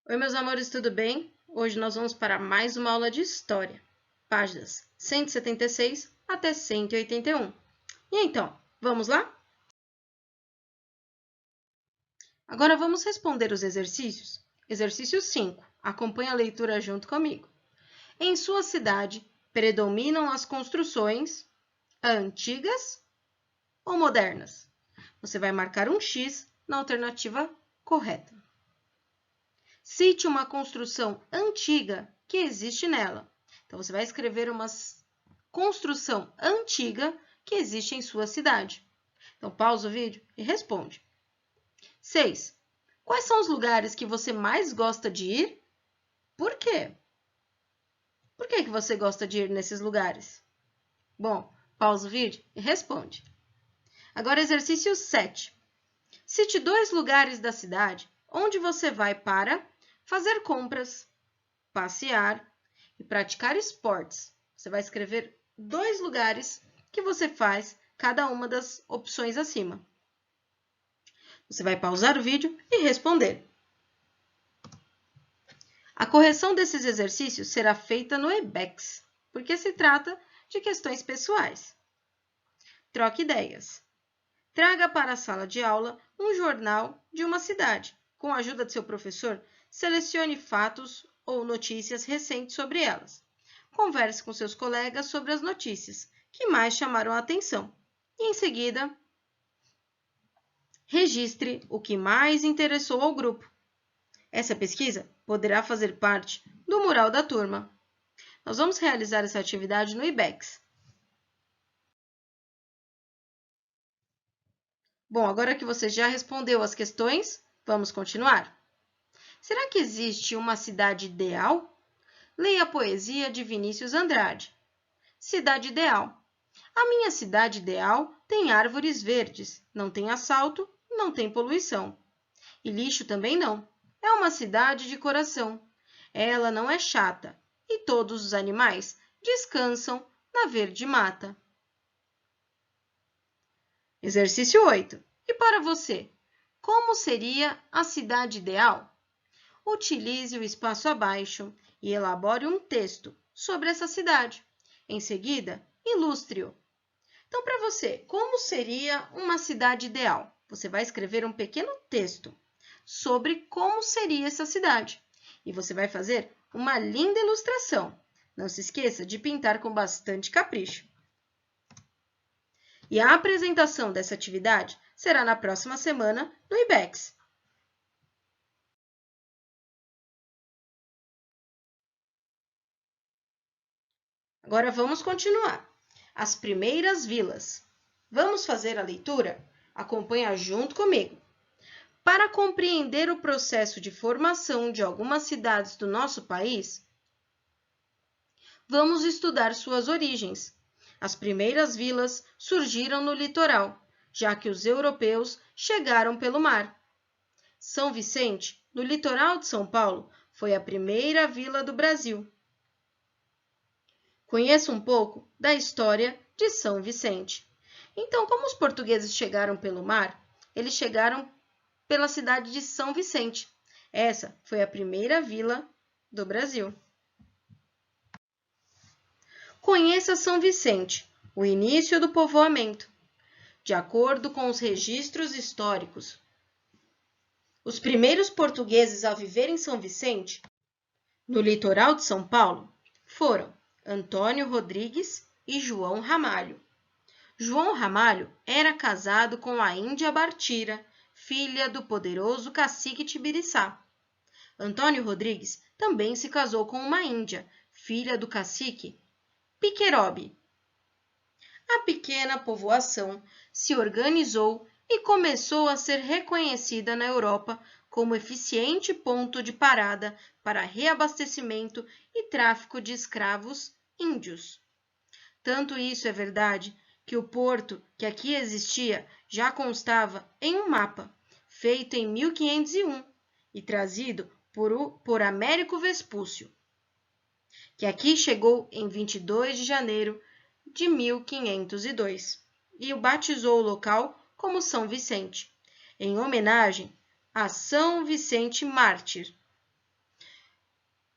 Oi, meus amores, tudo bem? Hoje nós vamos para mais uma aula de História, páginas 176 até 181. E então, vamos lá? Agora vamos responder os exercícios. Exercício 5. Acompanhe a leitura junto comigo. Em sua cidade, predominam as construções antigas ou modernas? Você vai marcar um X na alternativa correta. Cite uma construção antiga que existe nela. Então, você vai escrever uma construção antiga que existe em sua cidade. Então, pausa o vídeo e responde. 6. Quais são os lugares que você mais gosta de ir? Por quê? Por que você gosta de ir nesses lugares? Bom, pausa o vídeo e responde. Agora, exercício 7. Cite 2 lugares da cidade onde você vai para fazer compras, passear e praticar esportes. Você vai escrever 2 lugares que você faz cada uma das opções acima. Você vai pausar o vídeo e responder. A correção desses exercícios será feita no Ibex, porque se trata de questões pessoais. Troque ideias. Traga para a sala de aula um jornal de uma cidade. Com a ajuda de seu professor, selecione fatos ou notícias recentes sobre elas. Converse com seus colegas sobre as notícias que mais chamaram a atenção. E, em seguida, registre o que mais interessou ao grupo. Essa pesquisa poderá fazer parte do mural da turma. Nós vamos realizar essa atividade no Ibex. Bom, agora que você já respondeu as questões, vamos continuar. Será que existe uma cidade ideal? Leia a poesia de Vinícius Andrade. Cidade ideal. A minha cidade ideal tem árvores verdes, não tem assalto, não tem poluição. E lixo também não. É uma cidade de coração. Ela não é chata e todos os animais descansam na verde mata. Exercício 8. E para você, como seria a cidade ideal? Utilize o espaço abaixo e elabore um texto sobre essa cidade. Em seguida, ilustre-o. Então, para você, como seria uma cidade ideal? Você vai escrever um pequeno texto sobre como seria essa cidade. E você vai fazer uma linda ilustração. Não se esqueça de pintar com bastante capricho. E a apresentação dessa atividade será na próxima semana no Ibex. Agora vamos continuar. As primeiras vilas. Vamos fazer a leitura? Acompanha junto comigo. Para compreender o processo de formação de algumas cidades do nosso país, vamos estudar suas origens. As primeiras vilas surgiram no litoral, já que os europeus chegaram pelo mar. São Vicente, no litoral de São Paulo, foi a primeira vila do Brasil. Conheça um pouco da história de São Vicente. Então, como os portugueses chegaram pelo mar, eles chegaram pela cidade de São Vicente. Essa foi a primeira vila do Brasil. Conheça São Vicente, o início do povoamento. De acordo com os registros históricos, os primeiros portugueses a viver em São Vicente, no litoral de São Paulo, foram Antônio Rodrigues e João Ramalho. João Ramalho era casado com a Índia Bartira, filha do poderoso cacique Tibiriçá. Antônio Rodrigues também se casou com uma índia, filha do cacique Piquerobe. A pequena povoação se organizou e começou a ser reconhecida na Europa como eficiente ponto de parada para reabastecimento e tráfico de escravos índios. Tanto isso é verdade que o porto que aqui existia já constava em um mapa, feito em 1501 e trazido por Américo Vespúcio, que aqui chegou em 22 de janeiro de 1502 e o batizou o local como São Vicente, em homenagem a São Vicente Mártir.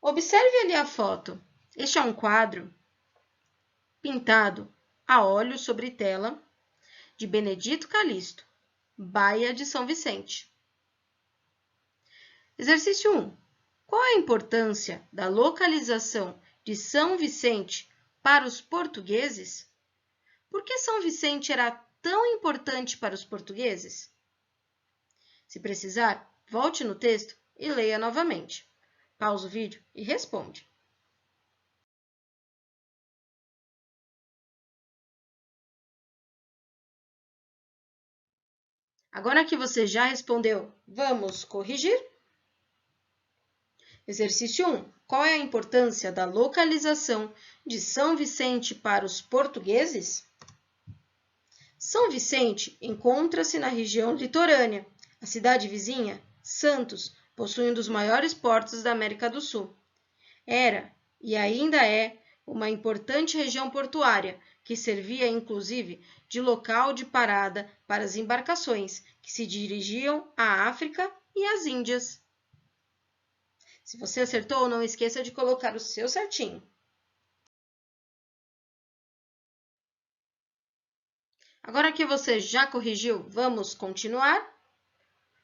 Observe ali a foto. Este é um quadro pintado a óleo sobre tela de Benedito Calixto, Baía de São Vicente. Exercício 1. Qual a importância da localização de São Vicente para os portugueses? Por que São Vicente era tão importante para os portugueses? Se precisar, volte no texto e leia novamente. Pausa o vídeo e responde. Agora que você já respondeu, vamos corrigir? Exercício 1. Qual é a importância da localização de São Vicente para os portugueses? São Vicente encontra-se na região litorânea. A cidade vizinha, Santos, possui um dos maiores portos da América do Sul. Era, e ainda é, uma importante região portuária, que servia inclusive de local de parada para as embarcações que se dirigiam à África e às Índias. Se você acertou, não esqueça de colocar o seu certinho. Agora que você já corrigiu, vamos continuar?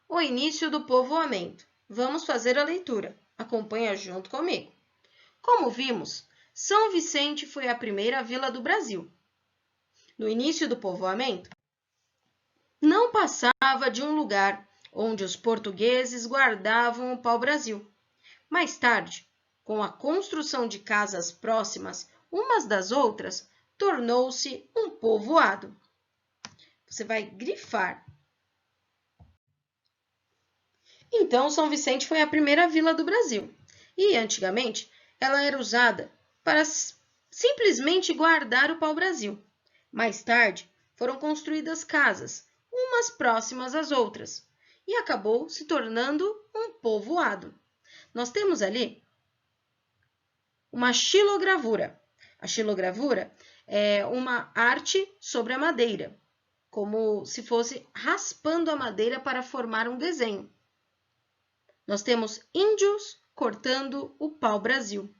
O início do povoamento. Vamos fazer a leitura. Acompanha junto comigo. Como vimos, São Vicente foi a primeira vila do Brasil. No início do povoamento, não passava de um lugar onde os portugueses guardavam o pau-brasil. Mais tarde, com a construção de casas próximas umas das outras, tornou-se um povoado. Você vai grifar. Então, São Vicente foi a primeira vila do Brasil. E, antigamente, ela era usada para simplesmente guardar o pau-brasil. Mais tarde, foram construídas casas, umas próximas às outras, e acabou se tornando um povoado. Nós temos ali uma xilogravura. A xilogravura é uma arte sobre a madeira, como se fosse raspando a madeira para formar um desenho. Nós temos índios cortando o pau-brasil.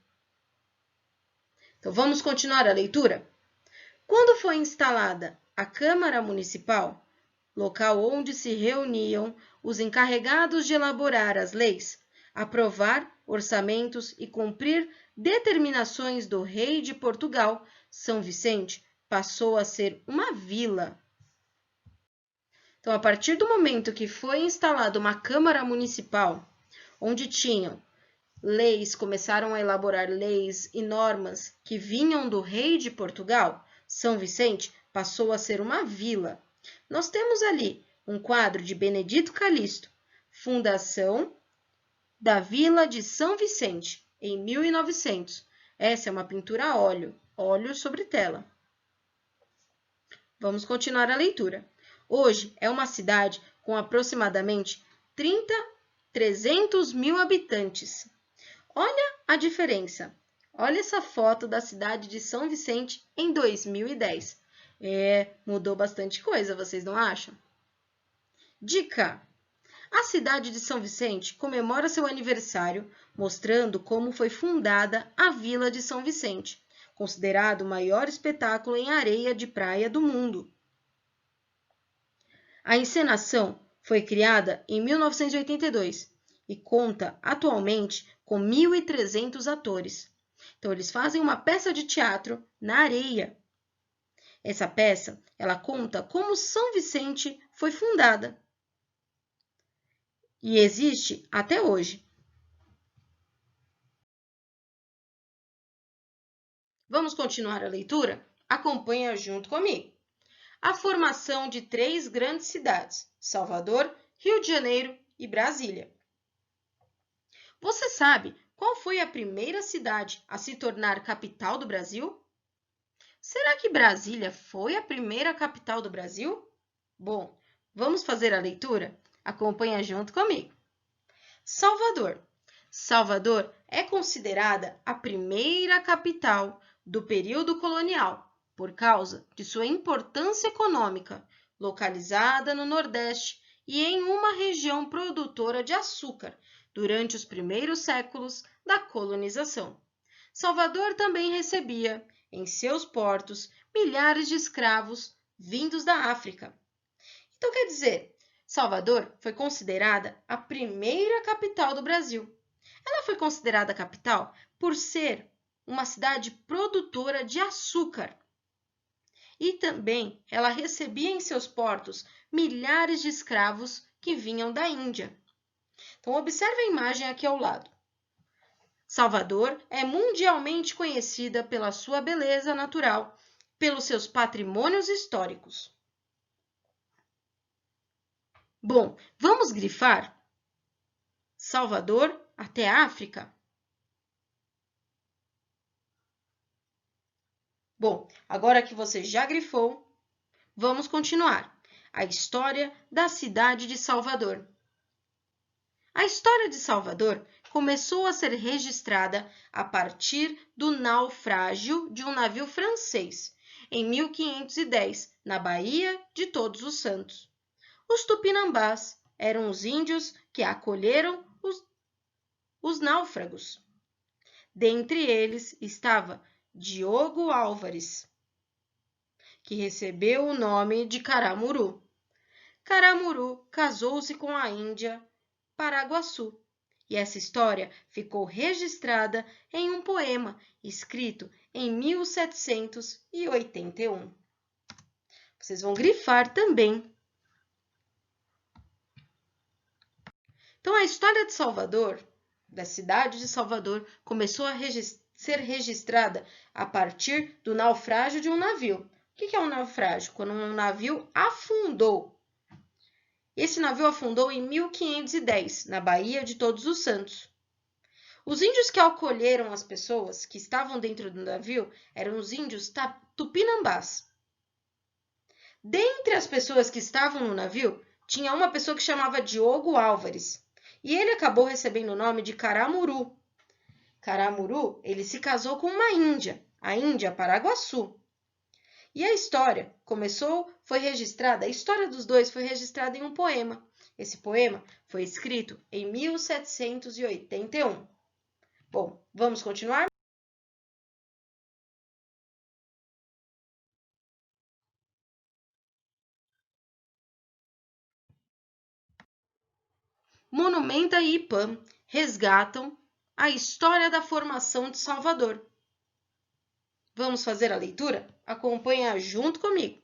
Então, vamos continuar a leitura? Quando foi instalada a Câmara Municipal, local onde se reuniam os encarregados de elaborar as leis, aprovar orçamentos e cumprir determinações do rei de Portugal, São Vicente passou a ser uma vila. Então, a partir do momento que foi instalada uma Câmara Municipal, onde tinham leis, começaram a elaborar leis e normas que vinham do rei de Portugal, São Vicente passou a ser uma vila. Nós temos ali um quadro de Benedito Calixto, fundação da Vila de São Vicente, em 1900. Essa é uma pintura a óleo, óleo sobre tela. Vamos continuar a leitura. Hoje é uma cidade com aproximadamente 300 mil habitantes. Olha a diferença. Olha essa foto da cidade de São Vicente em 2010. Mudou bastante coisa, vocês não acham? Dica! A cidade de São Vicente comemora seu aniversário, mostrando como foi fundada a Vila de São Vicente, considerado o maior espetáculo em areia de praia do mundo. A encenação foi criada em 1982 e conta atualmente com 1.300 atores. Então, eles fazem uma peça de teatro na areia. Essa peça, ela conta como São Vicente foi fundada e existe até hoje. Vamos continuar a leitura? Acompanha junto comigo. A formação de 3 grandes cidades, Salvador, Rio de Janeiro e Brasília. Você sabe qual foi a primeira cidade a se tornar capital do Brasil? Será que Brasília foi a primeira capital do Brasil? Bom, vamos fazer a leitura? Acompanha junto comigo. Salvador. Salvador é considerada a primeira capital do período colonial, por causa de sua importância econômica, localizada no Nordeste e em uma região produtora de açúcar durante os primeiros séculos da colonização. Salvador também recebia, em seus portos, milhares de escravos vindos da África. Então, quer dizer, Salvador foi considerada a primeira capital do Brasil. Ela foi considerada capital por ser uma cidade produtora de açúcar. E também ela recebia em seus portos milhares de escravos que vinham da Índia. Então, observe a imagem aqui ao lado. Salvador é mundialmente conhecida pela sua beleza natural, pelos seus patrimônios históricos. Bom, vamos grifar Salvador até a África? Bom, agora que você já grifou, vamos continuar. A história da cidade de Salvador. A história de Salvador começou a ser registrada a partir do naufrágio de um navio francês, em 1510, na Baía de Todos os Santos. Os tupinambás eram os índios que acolheram os náufragos. Dentre eles estava Diogo Álvares, que recebeu o nome de Caramuru. Caramuru casou-se com a índia Paraguaçu, e essa história ficou registrada em um poema escrito em 1781. Vocês vão grifar também. Então, a história de Salvador, da cidade de Salvador, começou a ser registrada a partir do naufrágio de um navio. O que é um naufrágio? Quando um navio afundou. Esse navio afundou em 1510, na Baía de Todos os Santos. Os índios que acolheram as pessoas que estavam dentro do navio eram os índios tupinambás. Dentre as pessoas que estavam no navio, tinha uma pessoa que chamava Diogo Álvares, e ele acabou recebendo o nome de Caramuru. Caramuru, ele se casou com uma índia, a índia Paraguaçu. E a história a história dos dois foi registrada em um poema. Esse poema foi escrito em 1781. Bom, vamos continuar? Monumenta e IPAM resgatam a história da formação de Salvador. Vamos fazer a leitura? Acompanha junto comigo.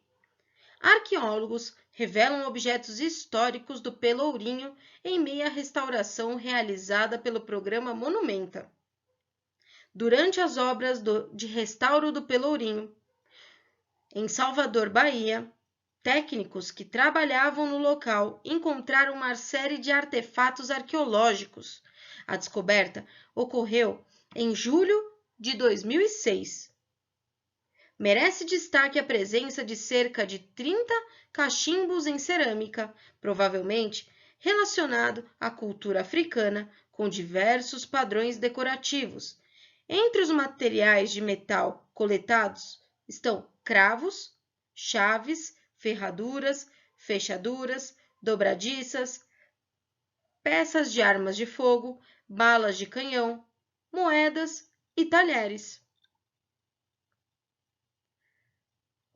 Arqueólogos revelam objetos históricos do Pelourinho em meio à restauração realizada pelo programa Monumenta. Durante as obras de restauro do Pelourinho, em Salvador, Bahia, técnicos que trabalhavam no local encontraram uma série de artefatos arqueológicos. A descoberta ocorreu em julho de 2006. Merece destaque a presença de cerca de 30 cachimbos em cerâmica, provavelmente relacionado à cultura africana, com diversos padrões decorativos. Entre os materiais de metal coletados estão cravos, chaves, ferraduras, fechaduras, dobradiças, peças de armas de fogo, balas de canhão, moedas e talheres.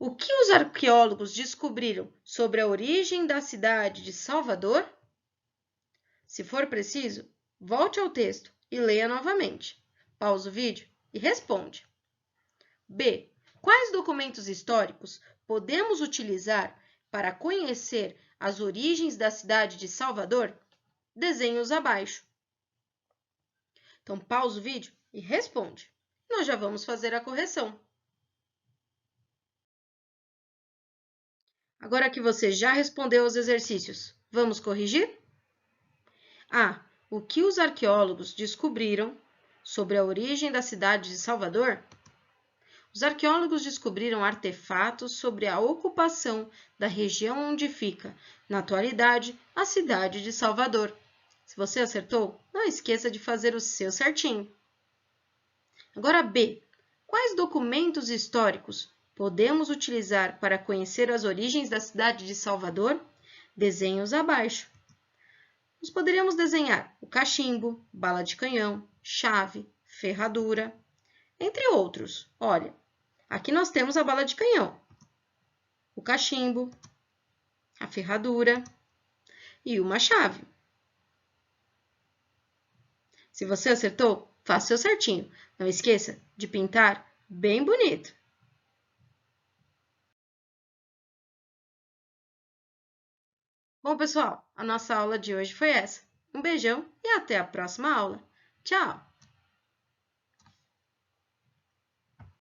O que os arqueólogos descobriram sobre a origem da cidade de Salvador? Se for preciso, volte ao texto e leia novamente. Pausa o vídeo e responde. B. Quais documentos históricos podemos utilizar para conhecer as origens da cidade de Salvador? Desenhe-os abaixo. Então, pausa o vídeo e responde. Nós já vamos fazer a correção. Agora que você já respondeu aos exercícios, vamos corrigir? A. O que os arqueólogos descobriram sobre a origem da cidade de Salvador? Os arqueólogos descobriram artefatos sobre a ocupação da região onde fica, na atualidade, a cidade de Salvador. Se você acertou, não esqueça de fazer o seu certinho. Agora B. Quais documentos históricos podemos utilizar para conhecer as origens da cidade de Salvador? desenhos abaixo. Nós poderíamos desenhar o cachimbo, bala de canhão, chave, ferradura, entre outros. Olha, aqui nós temos a bala de canhão, o cachimbo, a ferradura e uma chave. Se você acertou, faça o seu certinho. Não esqueça de pintar bem bonito. Bom, pessoal, a nossa aula de hoje foi essa. Um beijão e até a próxima aula. Tchau!